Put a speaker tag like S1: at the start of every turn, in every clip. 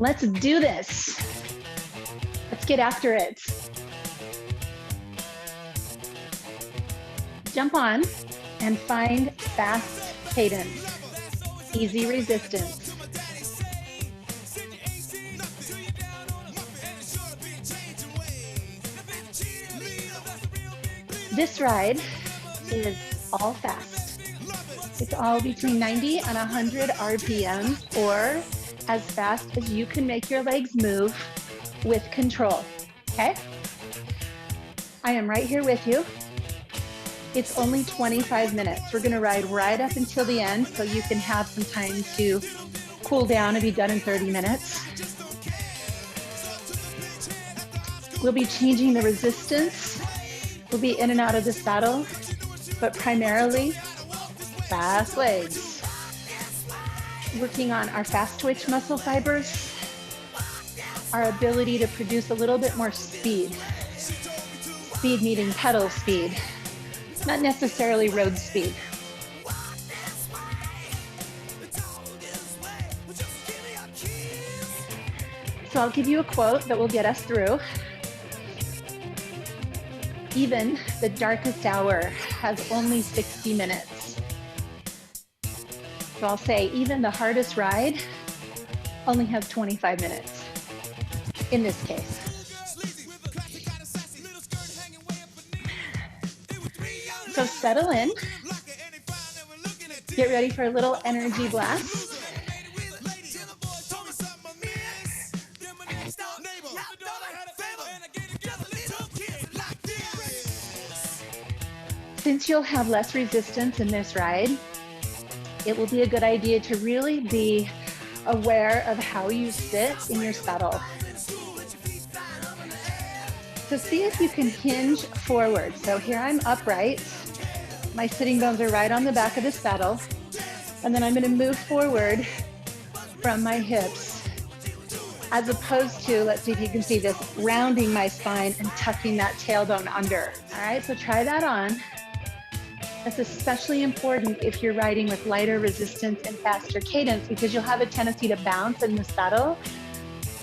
S1: Let's do this. Let's get after it. Jump on and find fast cadence, easy resistance. This ride is all fast. It's all between 90 and 100 RPM, or as fast as you can make your legs move with control, okay? I am right here with you. It's only 25 minutes. We're gonna ride right up until the end so you can have some time to cool down and be done in 30 minutes. We'll be changing the resistance. We'll be in and out of the saddle, but primarily fast legs. Working on our fast twitch muscle fibers, our ability to produce a little bit more speed. Speed meaning pedal speed, not necessarily road speed. So I'll give you a quote that will get us through. Even the darkest hour has only 60 minutes. So I'll say, even the hardest ride only has 25 minutes, in this case. So settle in, get ready for a little energy blast. Since you'll have less resistance in this ride, it will be a good idea to really be aware of how you sit in your saddle. So see if you can hinge forward. So here I'm upright. My sitting bones are right on the back of the saddle. And then I'm gonna move forward from my hips, as opposed to, let's see if you can see this, rounding my spine and tucking that tailbone under. All right, so try that on. That's especially important if you're riding with lighter resistance and faster cadence, because you'll have a tendency to bounce in the saddle,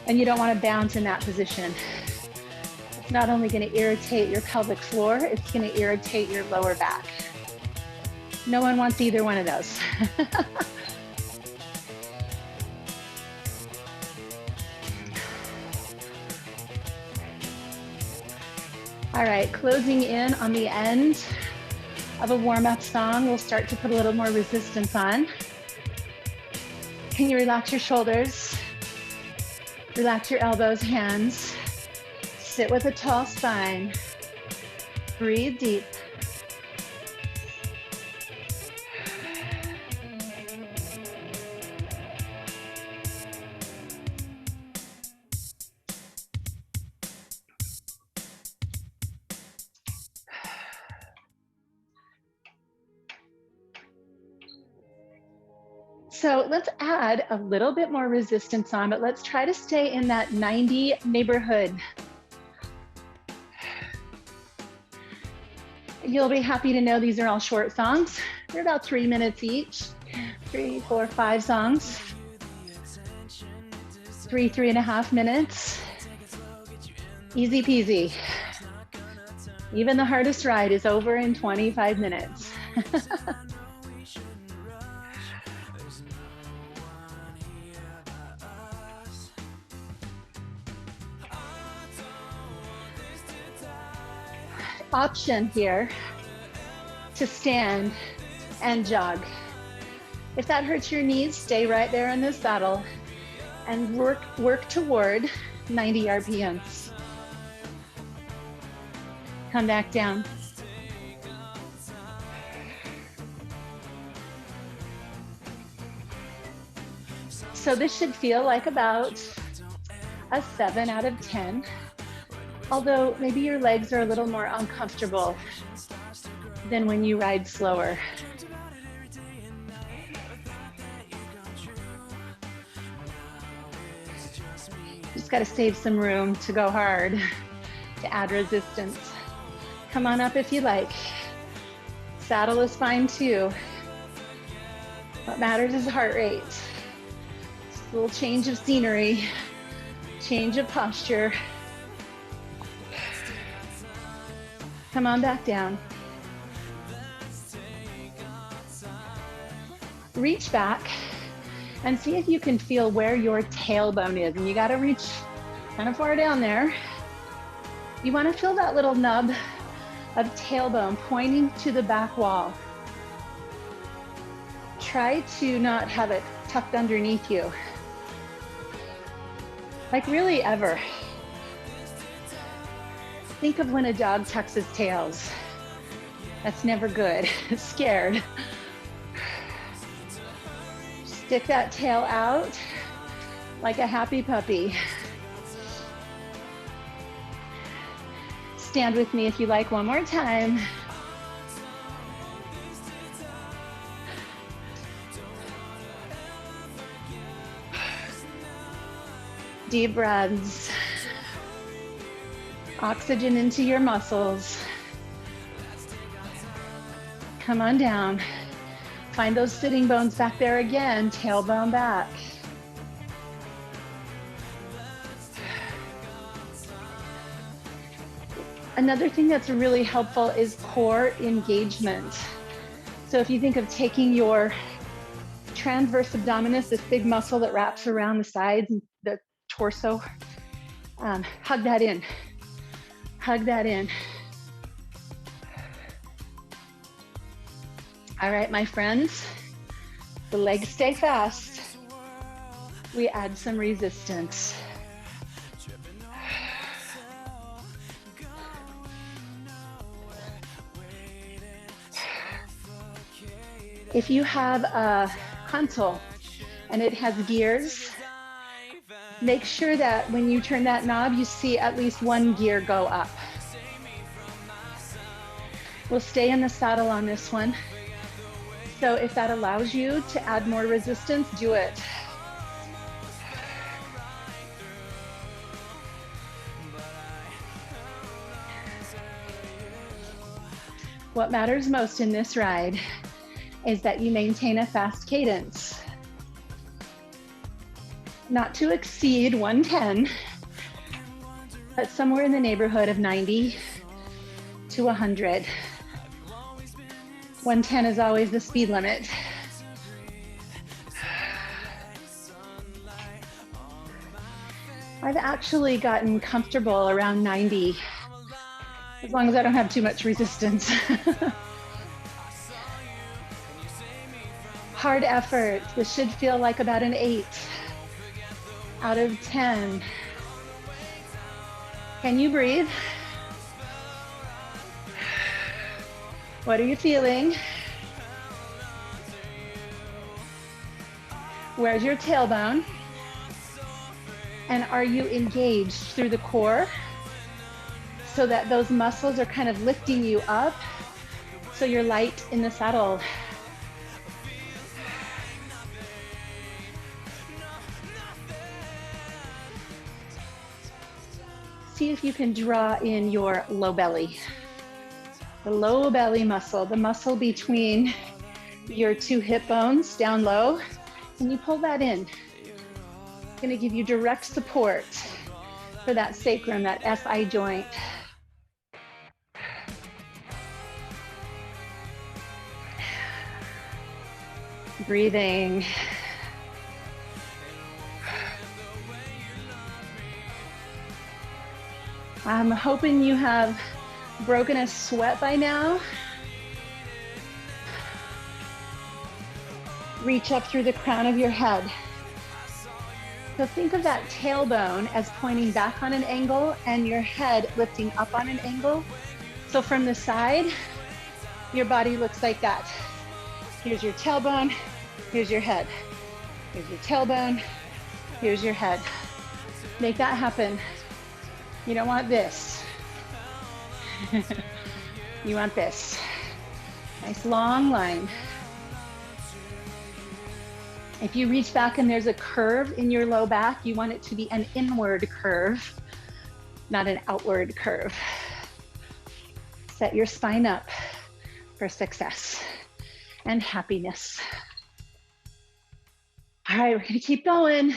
S1: and you don't want to bounce in that position. It's not only going to irritate your pelvic floor, it's going to irritate your lower back. No one wants either one of those. All right, closing in on the end of a warm-up song, we'll start to put a little more resistance on. Can you relax your shoulders? Relax your elbows, hands. Sit with a tall spine. Breathe deep. So let's add a little bit more resistance on, but let's try to stay in that 90 neighborhood. You'll be happy to know these are all short songs. They're about 3 minutes each. 3, 4, 5 songs. 3.5 minutes. Easy peasy. Even the hardest ride is over in 25 minutes. Option here to stand and jog. If that hurts your knees, stay right there in the saddle and work toward 90 RPMs. Come back down. So this should feel like about a 7 out of 10. Although maybe your legs are a little more uncomfortable than when you ride slower. Just got to save some room to go hard, to add resistance. Come on up if you like. Saddle is fine too. What matters is heart rate. Little change of scenery, change of posture. Come on back down. Reach back and see if you can feel where your tailbone is. And you got to reach kind of far down there. You want to feel that little nub of tailbone pointing to the back wall. Try to not have it tucked underneath you. Like really ever. Think of when a dog tucks his tails. That's never good. It's scared. Stick that tail out like a happy puppy. Stand with me if you like one more time. Deep breaths. Oxygen into your muscles. Come on down. Find those sitting bones back there again, tailbone back. Another thing that's really helpful is core engagement. So if you think of taking your transverse abdominis, this big muscle that wraps around the sides and the torso, hug that in. Hug that in. All right, my friends, the legs stay fast. We add some resistance. If you have a console and it has gears, make sure that when you turn that knob, you see at least one gear go up. We'll stay in the saddle on this one. So if that allows you to add more resistance, do it. What matters most in this ride is that you maintain a fast cadence. Not to exceed 110, but somewhere in the neighborhood of 90 to 100. 110 is always the speed limit. I've actually gotten comfortable around 90, as long as I don't have too much resistance. Hard effort. This should feel like about an 8 out of 10. Can you breathe? What are you feeling? Where's your tailbone? And are you engaged through the core so that those muscles are kind of lifting you up so you're light in the saddle? See if you can draw in your low belly. The low belly muscle, the muscle between your two hip bones down low, and you pull that in. It's gonna give you direct support for that sacrum, that SI joint. Breathing. I'm hoping you have broken a sweat by now. Reach up through the crown of your head. So think of that tailbone as pointing back on an angle and your head lifting up on an angle. So from the side, your body looks like that. Here's your tailbone, here's your head. Here's your tailbone, here's your head. Make that happen. You don't want this. You want this. Nice long line. If you reach back and there's a curve in your low back, you want it to be an inward curve, not an outward curve. Set your spine up for success and happiness. All right, we're gonna keep going.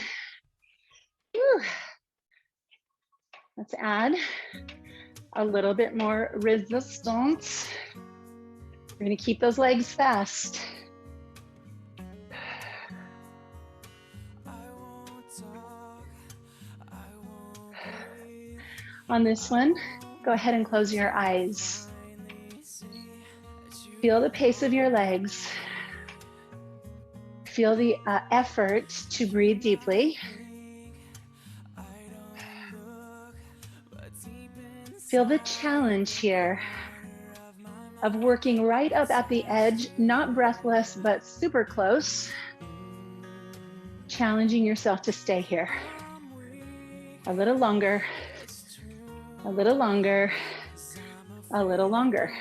S1: Let's add a little bit more resistance. We're gonna keep those legs fast. On this one, go ahead and close your eyes. Feel the pace of your legs. Feel the effort to breathe deeply. Feel the challenge here of working right up at the edge, not breathless, but super close. Challenging yourself to stay here. A little longer, a little longer, a little longer.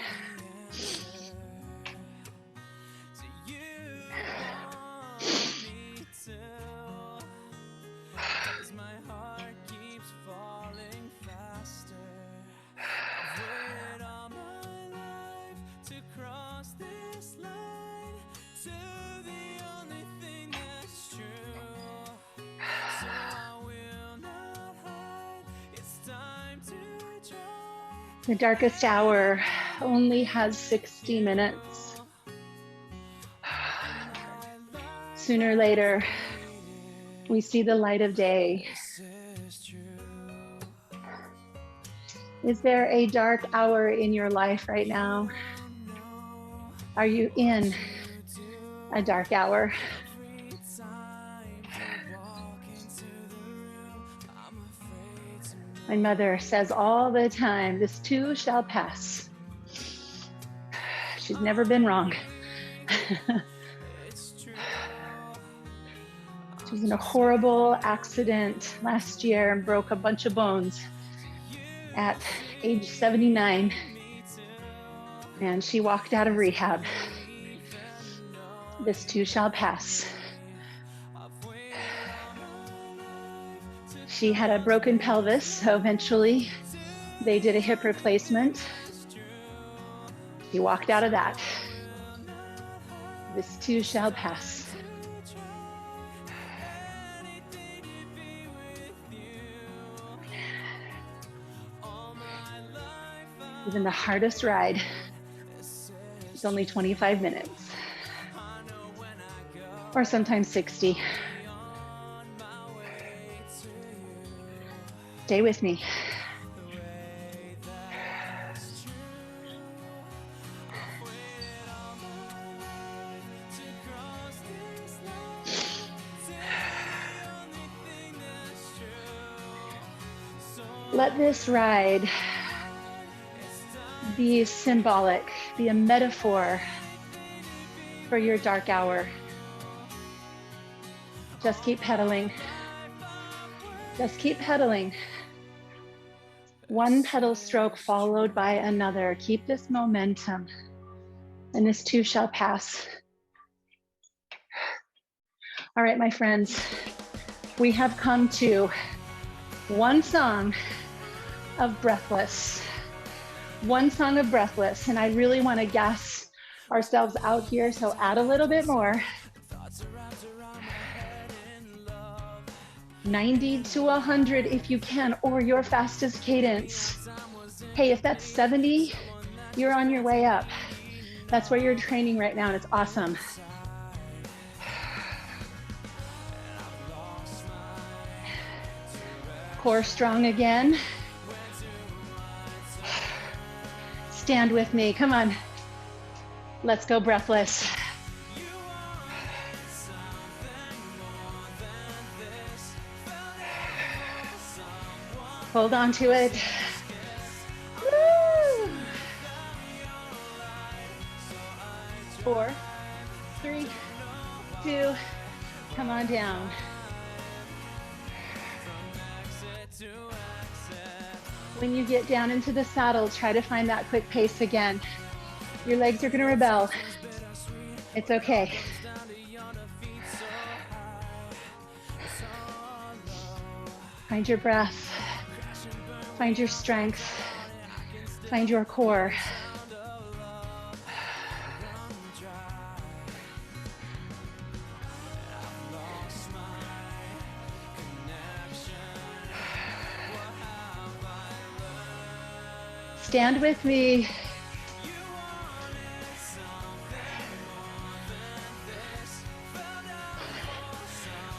S1: The darkest hour only has 60 minutes. Sooner or later, we see the light of day. Is there a dark hour in your life right now? Are you in a dark hour? My mother says all the time, this too shall pass. She's never been wrong. She was in a horrible accident last year and broke a bunch of bones at age 79. And she walked out of rehab. This too shall pass. She had a broken pelvis, so eventually they did a hip replacement. She walked out of that. This too shall pass. Even the hardest ride, it's only 25 minutes, or sometimes 60. Stay with me. Let this ride be symbolic, be a metaphor for your dark hour. Just keep pedaling. Just keep pedaling. One pedal stroke followed by another. Keep this momentum, and this too shall pass. All right, my friends, we have come to one song of Breathless. One song of Breathless, and I really want to gas ourselves out here, so add a little bit more. 90 to 100 if you can, or your fastest cadence. Hey, if that's 70, you're on your way up. That's where you're training right now, and it's awesome. Core strong again. Stand with me, come on. Let's go breathless. Hold on to it. Woo! 4, 3, 2, come on down. When you get down into the saddle, try to find that quick pace again. Your legs are gonna rebel. It's okay. Find your breath. Find your strength. Find your core. Stand with me.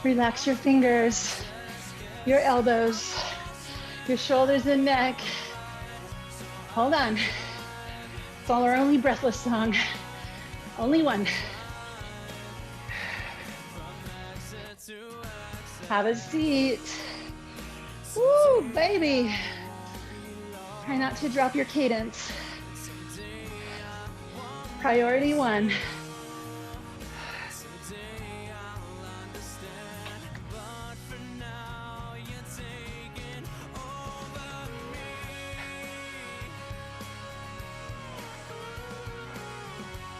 S1: Relax your fingers, your elbows, your shoulders and neck. Hold on. It's all our only breathless song. Only one. Have a seat. Woo, baby. Try not to drop your cadence. Priority one.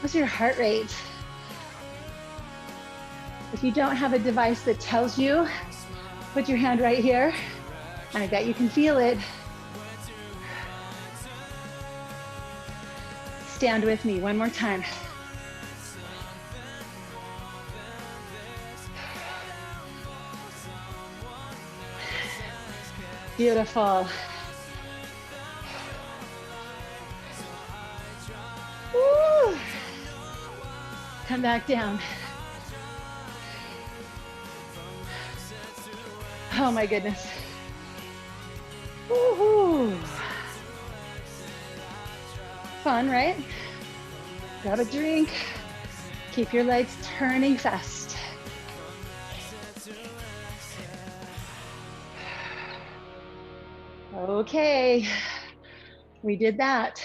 S1: How's your heart rate? If you don't have a device that tells you, put your hand right here, and I bet you can feel it. Stand with me one more time. Beautiful. Woo. Come back down. Oh my goodness. Woohoo. Fun, right? Grab a drink. Keep your legs turning fast. Okay, we did that.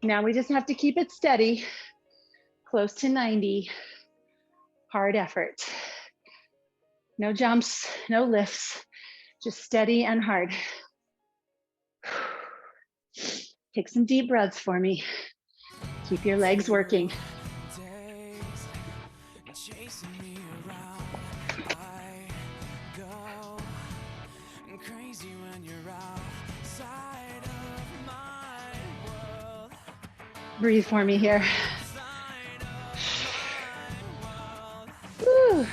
S1: Now we just have to keep it steady, close to 90. Hard effort. No jumps, no lifts, just steady and hard. Take some deep breaths for me. Keep your legs working. Breathe for me here. Woo.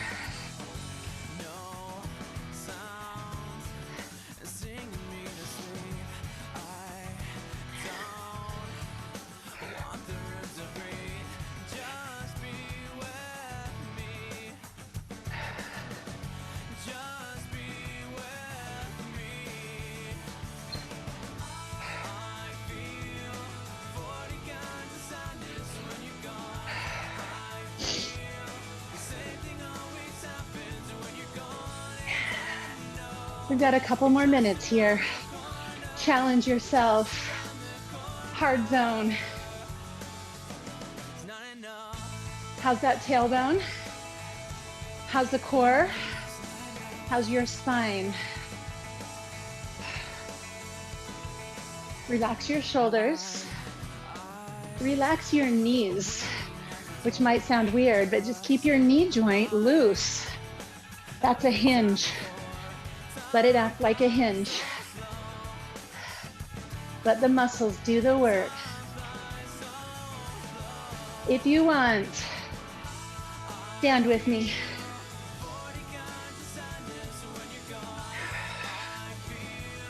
S1: We've got a couple more minutes here. Challenge yourself. Hard zone. How's that tailbone? How's the core? How's your spine? Relax your shoulders. Relax your knees, which might sound weird, but just keep your knee joint loose. That's a hinge. Let it act like a hinge. Let the muscles do the work. If you want, stand with me.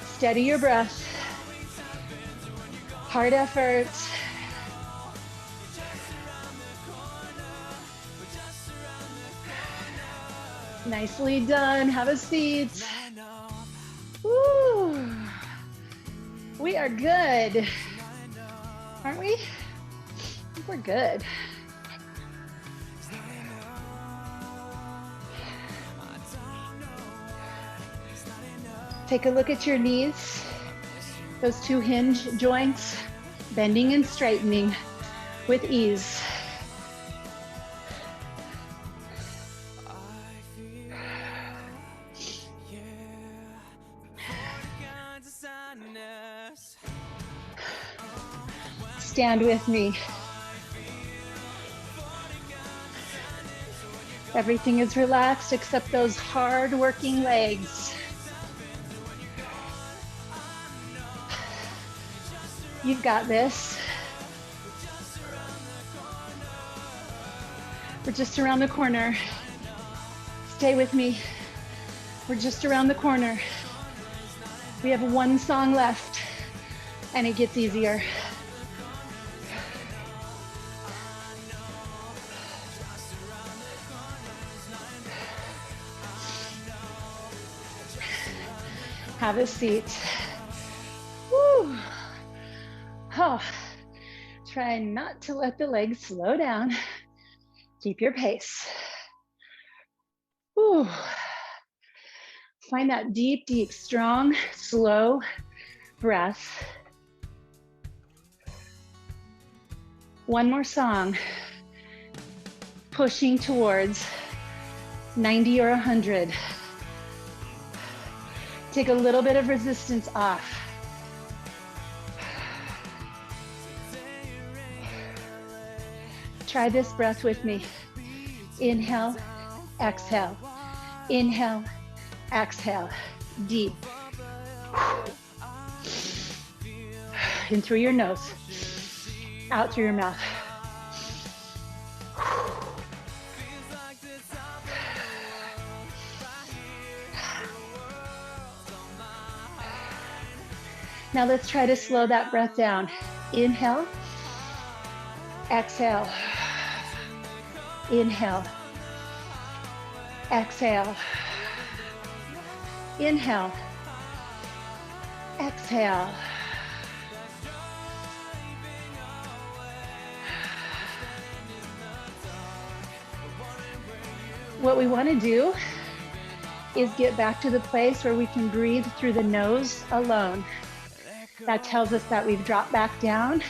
S1: Steady your breath. Hard effort. Nicely done. Have a seat. Woo. We are good, aren't we? I think we're good. Take a look at your knees, those two hinge joints, bending and straightening with ease. Stand with me. Everything is relaxed except those hard working legs. You've got this. We're just around the corner. Stay with me. We're just around the corner. We have one song left. and it gets easier. Have a seat. Woo. Oh, try not to let the legs slow down. Keep your pace. Woo. Find that deep, deep, strong, slow breath. One more song. Pushing towards 90 or 100. Take a little bit of resistance off. Try this breath with me. Inhale, exhale. Inhale, exhale. Deep. In through your nose. Out through your mouth. Now let's try to slow that breath down. Inhale, exhale. Inhale, exhale. Inhale, exhale. What we want to do is get back to the place where we can breathe through the nose alone. That tells us that we've dropped back down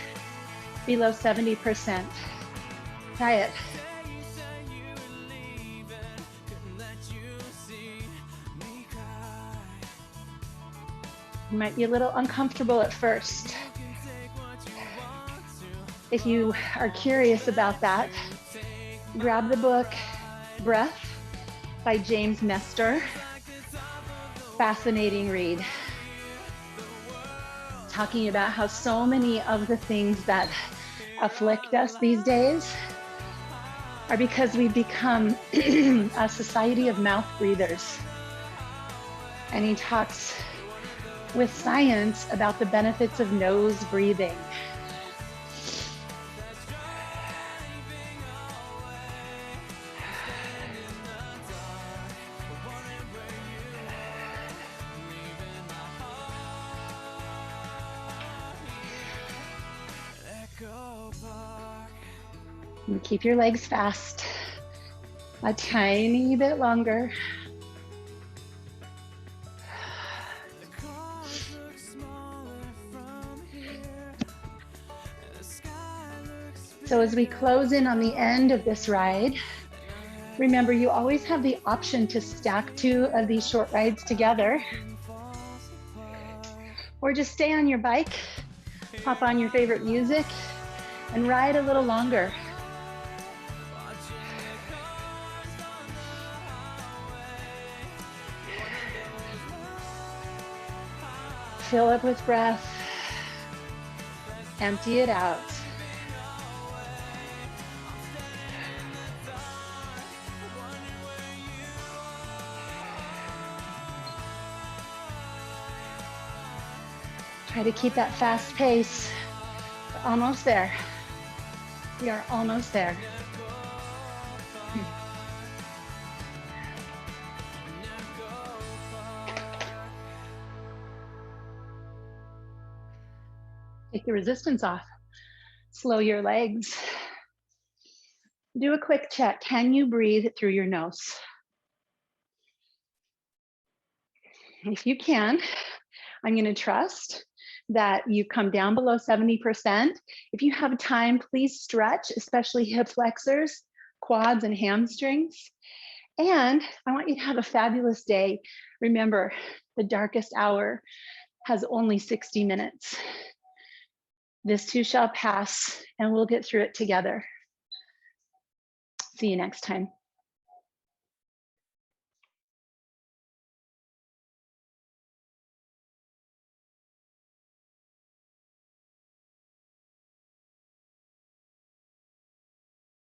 S1: below 70%. Try it. You might be a little uncomfortable at first. If you are curious about that, grab the book Breath by James Nestor. Fascinating read. Talking about how so many of the things that afflict us these days are because we've become a society of mouth breathers. And he talks with science about the benefits of nose breathing. And keep your legs fast, a tiny bit longer. So as we close in on the end of this ride, remember you always have the option to stack 2 of these short rides together, or just stay on your bike, pop on your favorite music, and ride a little longer. Fill up with breath, empty it out. Try to keep that fast pace. We're almost there. We are almost there. Take the resistance off. Slow your legs. Do a quick check. Can you breathe through your nose? If you can, I'm going to trust that you come down below 70%. If you have time, please stretch, especially hip flexors, quads, and hamstrings. And I want you to have a fabulous day. Remember, the darkest hour has only 60 minutes. This too shall pass, and we'll get through it together. See you next time.